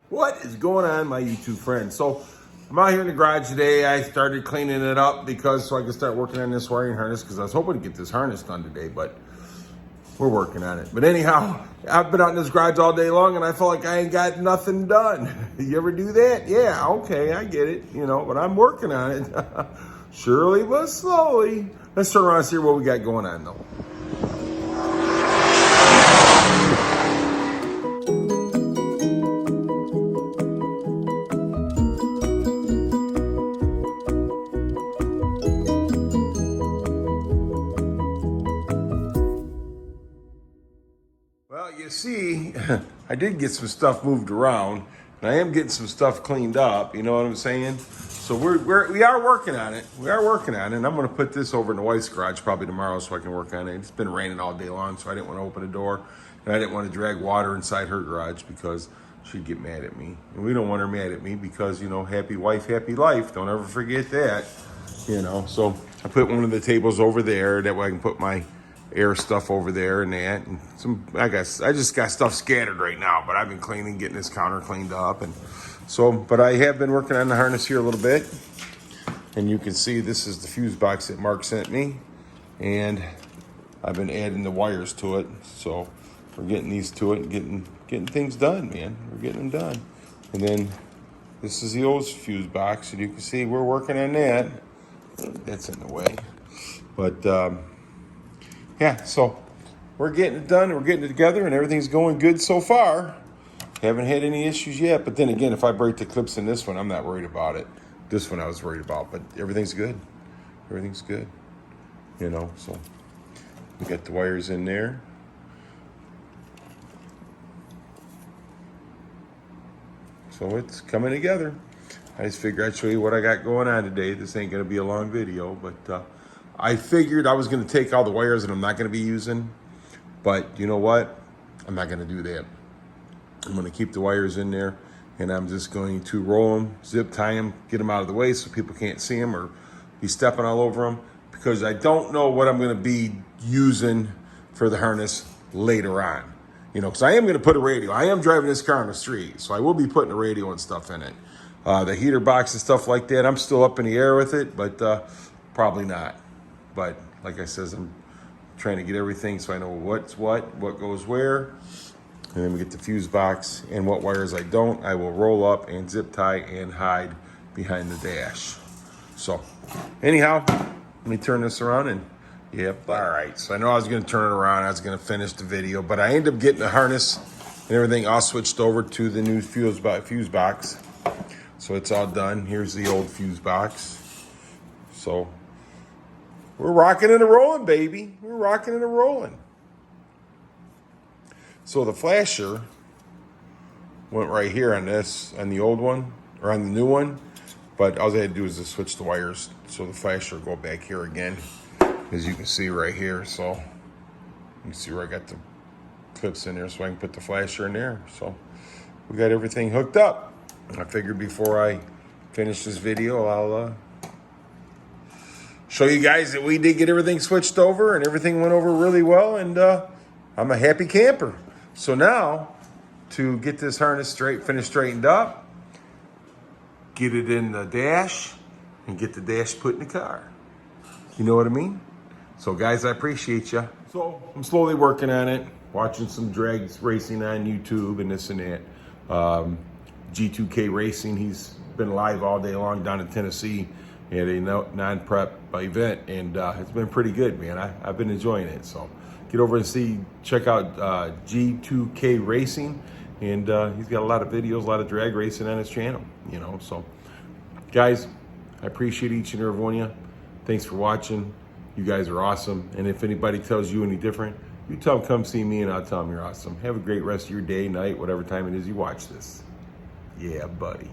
What is going on, my YouTube friends? So I'm out here in the garage today. I started cleaning it up so I can start working on this wiring harness, because I was hoping to get this harness done today, but we're working on it. But anyhow, I've been out in this garage all day long and I feel like I ain't got nothing done. You ever do that? Yeah, okay, I get it, but I'm working on it. Surely but slowly. Let's turn around and see what we got going on though. Well, you see, I did get some stuff moved around, and I am getting some stuff cleaned up. You know what I'm saying? So we are working on it. We are working on it. And I'm going to put this over in the wife's garage probably tomorrow so I can work on it. It's been raining all day long, so I didn't want to open the door, and I didn't want to drag water inside her garage because she'd get mad at me. And we don't want her mad at me because, happy wife, happy life. Don't ever forget that. So I put one of the tables over there. That way I can put my air stuff over there and that, and I just got stuff scattered right now, but I've been getting this counter cleaned up, and so, but I have been working on the harness here a little bit, and you can see this is the fuse box that Mark sent me, and I've been adding the wires to it, so we're getting these to it and getting things done, man. We're getting them done. And then this is the old fuse box, and you can see we're working on that. That's in the way, but yeah, so we're getting it done, we're getting it together, and everything's going good so far. Haven't had any issues yet, but then again, if I break the clips in this one, I'm not worried about it. This one I was worried about, but everything's good. Everything's good, so we got the wires in there. So it's coming together. I just figured I'd show you what I got going on today. This ain't gonna be a long video, but I figured I was going to take all the wires that I'm not going to be using, but you know what? I'm not going to do that. I'm going to keep the wires in there, and I'm just going to roll them, zip tie them, get them out of the way so people can't see them or be stepping all over them, because I don't know what I'm going to be using for the harness later on. Because I am going to put a radio. I am driving this car on the street, so I will be putting a radio and stuff in it. The heater box and stuff like that, I'm still up in the air with it, but probably not. But like I says, I'm trying to get everything so I know what's what goes where. And then we get the fuse box, and what wires I don't, I will roll up and zip tie and hide behind the dash. So anyhow, let me turn this around, and yep, all right. So I know I was going to turn it around. I was going to finish the video, but I ended up getting the harness and everything all switched over to the new fuse box. So it's all done. Here's the old fuse box. So we're rocking and rolling, baby. We're rocking and rolling. So the flasher went right here on the old one, or on the new one. But all I had to do is just switch the wires so the flasher will go back here again, as you can see right here. So you can see where I got the clips in there so I can put the flasher in there. So we got everything hooked up. I figured before I finish this video, I'll show you guys that we did get everything switched over, and everything went over really well, and I'm a happy camper. So now, to get this harness straightened up, get it in the dash, and get the dash put in the car. You know what I mean? So guys, I appreciate you. So I'm slowly working on it, watching some drags racing on YouTube and this and that. G2K Racing, he's been live all day long down in Tennessee at a non-prep event, and it's been pretty good, man. I've been enjoying it. So get over and check out G2K Racing, and he's got a lot of videos, a lot of drag racing on his channel, So guys, I appreciate each and every one of you. Thanks for watching. You guys are awesome. And if anybody tells you any different, you tell them come see me, and I'll tell them you're awesome. Have a great rest of your day, night, whatever time it is you watch this. Yeah, buddy.